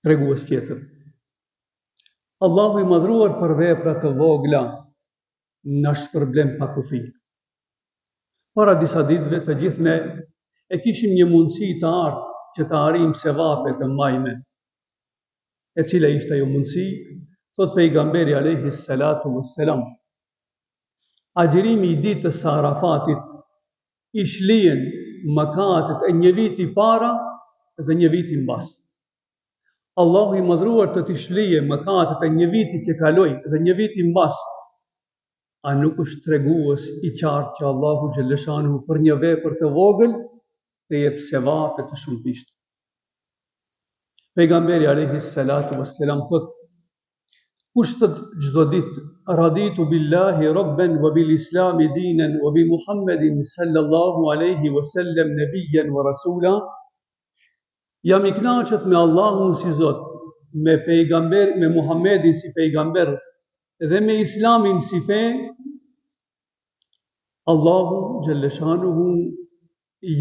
tregues tjetër. Allahu i madhruar për vepra të vogla na shpërblen pa kufi. Para disa ditëve të gjithë ne e kishim një mundësi të artë që të arrijmë sevapet të majme. E cila ishte ajo mundësi? Thot pejgamberi alayhi salatu wassalam, agjerimi i ditës së Arafatit i shlihen mëkatet e një viti para dhe një viti mbas. Allahu i madhruar të t'i shlije mëkatet e një viti që kaloi dhe një viti mbas, a nuk është tregues i qartë që Allahu xhelleshanuhu për një vepër të vogël të jep sevape të shumëfishta. Pejgamberi alayhi salatu wassalam thot, kush thot çdo ditë raditu billahi rabban wa bil islami dinan wa bi Muhammedin sallallahu alaihi wasallam nabiyyan wa rasula, jam i kënaqur me Allahun si Zot, me pejgamber, me Muhammedin si pejgamber dhe me Islamin si fe. Allahu xhelleshanuhu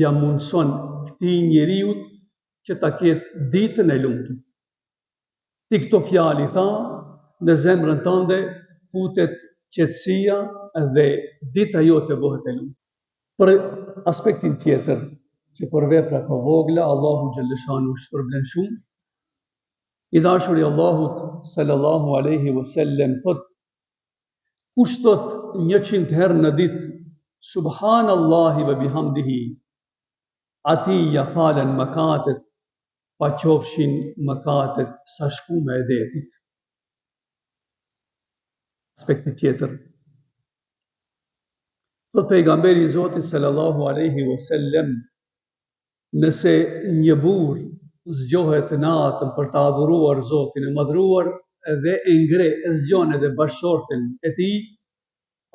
ja mundson këtij njeriu që ta ketë ditën e lumtur. Ti këto fjalë tha, në zemrën tënde futet qetësia dhe dita jote bëhet e lumtur. Për aspektin tjetër, që për vepra të vogla Allahu xhelleshanuhu shpërblen shumë, i dashuri i Allahut sallallahu alaihi wasallam thot, kush thot 100 herë në ditë subhanallahi wa bihamdihi, ati ja falen mëkatet, pa qofshin mëkatet sa shkume e detit. Aspekti tjetër, thot pejgamberi i Zotit sallallahu alaihi wasallam, nëse një burr zgjohet natën për të adhuruar Zotin e madhruar dhe e ngre, e zgjon edhe bashkëshorten e tij,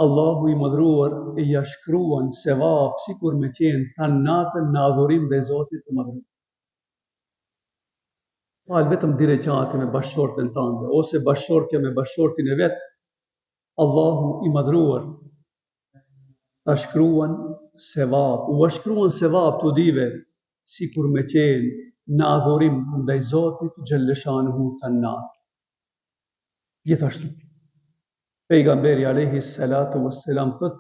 Allahu i madhruar e ja shkruan sevap sikur me qenë tanë natën në adhurim dhe Zotit të madhruar. Fal vetëm direqati me bashkëshorten tënde, ose bashkëshortja me bashkëshortin e vet, Allahu i madhruar ta shkruan sevap, u shkruan sevap të dive, sikur me qenë në adhurim ndaj Zotit xhelleshanuhu tanë natë. Gjithashtu, pejgamberi alayhi salatu wassalam thot,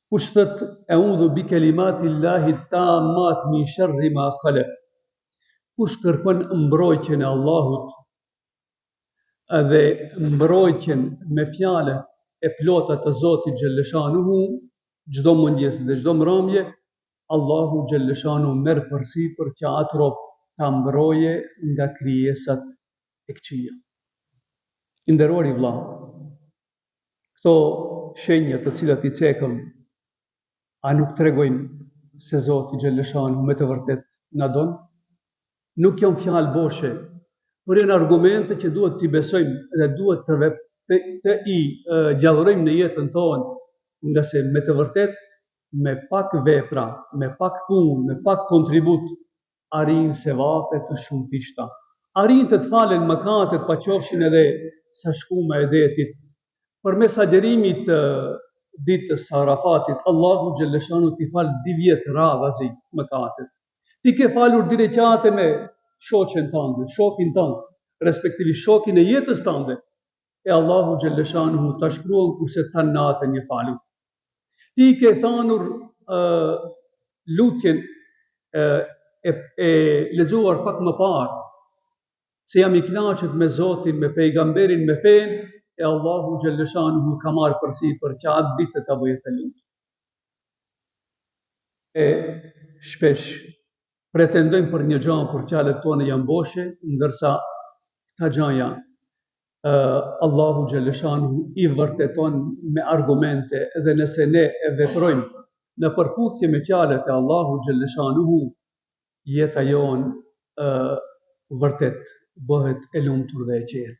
kush thot eudhu bi kelimatillahi tammat min sharri ma khalaq, kush kërkon mbrojtjen e Allahut dhe mbrojtjen me fjalë e plota të Zotit xhelleshanuhu, çdo mundjes dhe çdo mbrëmje, Allahu xhelleshanuhu merr përsipër që atë rob ta mbroje nga krijesat e këqija. I nderuari vëlla, këto shenjat të cilat i cekëm, a nuk tregojnë se Zoti xhelleshanuhu me të vërtet na don? Nuk janë fjalë boshe, por janë argumente që duhet t'i besojmë dhe duhet të i gjallërojmë në jetën tonë, nga se me të vërtet, me pak vepra, me pak punë, me pak kontribut, arrijnë sevape të shumëfishta. Arrijnë të falen mëkatet pa qofshin edhe sa shkume e detit. Përmes agjerimit ditës së Arafatit, Allahu xhelleshanuhu t'i fal 2 vjet radhazi mëkatet. Ti ke falur direqate me shoqen tënde, shokin tënd, respektivisht shokin e jetës tënde, e Allahu xhelleshanuhu ta shkruan kurse tanë natën një falur. Ti ke thanur lutjen e lexuar pak më parë, se jam i kënaqur me Zotin, me pejgamberin, me fen, e Allahu xhelleshanuhu ka marrë përsipër që atë ditë ta bëjë të lutur. E shpesh pretendojmë për një gjë kur fjalët tona janë boshe, ndërsa këta gjëja Allahu xhelleshanuhu i vërteton me argumente, dhe nëse ne e veprojmë në përputhje me fjalët e Allahu xhelleshanuhu, jeta jonë vërtet bëhet e lumtur dhe e qetë.